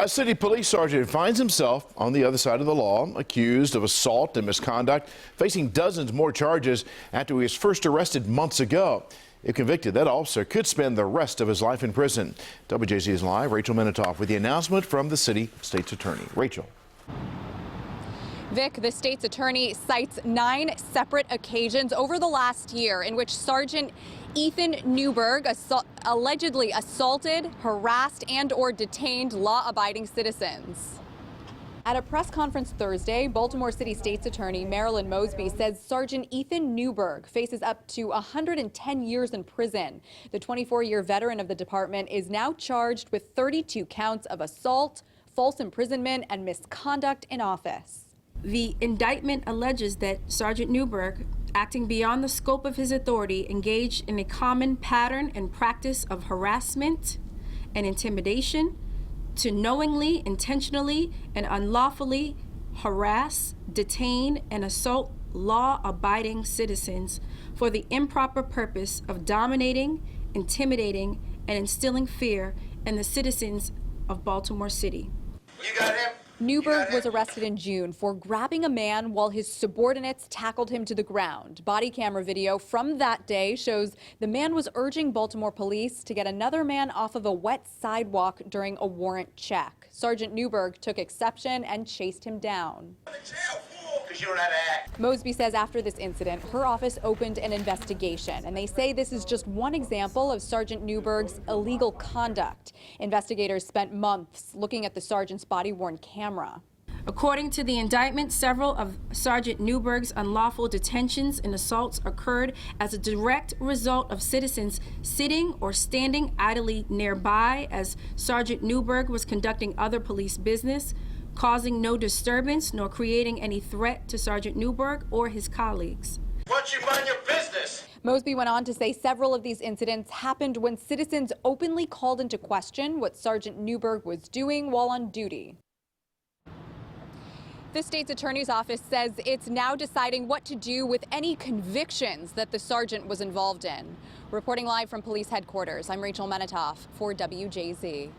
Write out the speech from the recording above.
A city police sergeant finds himself on the other side of the law, accused of assault and misconduct, facing dozens more charges after he was first arrested months ago. If convicted, that officer could spend the rest of his life in prison. WJZ is live. Rachel Minitoff with the announcement from the city state's attorney. Rachel. Vic, the state's attorney cites 9 separate occasions over the last year in which Sergeant Ethan Newberg allegedly assaulted, harassed, and/or detained law-abiding citizens. At a press conference Thursday, Baltimore City State's Attorney Marilyn Mosby says Sergeant Ethan Newberg faces up to 110 years in prison. The 24-year veteran of the department is now charged with 32 counts of assault, false imprisonment, and misconduct in office. The indictment alleges that Sergeant Newberg, acting beyond the scope of his authority, engaged in a common pattern and practice of harassment and intimidation to knowingly, intentionally, and unlawfully harass, detain, and assault law-abiding citizens for the improper purpose of dominating, intimidating, and instilling fear in the citizens of Baltimore City. You got him? Newberg was arrested in June for grabbing a man while his subordinates tackled him to the ground. Body camera video from that day shows the man was urging Baltimore police to get another man off of a wet sidewalk during a warrant check. Sergeant Newberg took exception and chased him down. You don't know how to act. Mosby says after this incident, her office opened an investigation, and they say this is just one example of Sergeant Newberg's illegal conduct. Investigators spent months looking at the sergeant's body-worn camera. According to the indictment, several of Sergeant Newberg's unlawful detentions and assaults occurred as a direct result of citizens sitting or standing idly nearby as Sergeant Newberg was conducting other police business, causing no disturbance nor creating any threat to Sergeant Newberg or his colleagues. Why don't you mind your business? Mosby went on to say several of these incidents happened when citizens openly called into question what Sergeant Newberg was doing while on duty. The state's attorney's office says it's now deciding what to do with any convictions that the sergeant was involved in. Reporting live from police headquarters, I'm Rachel Minitoff for WJZ.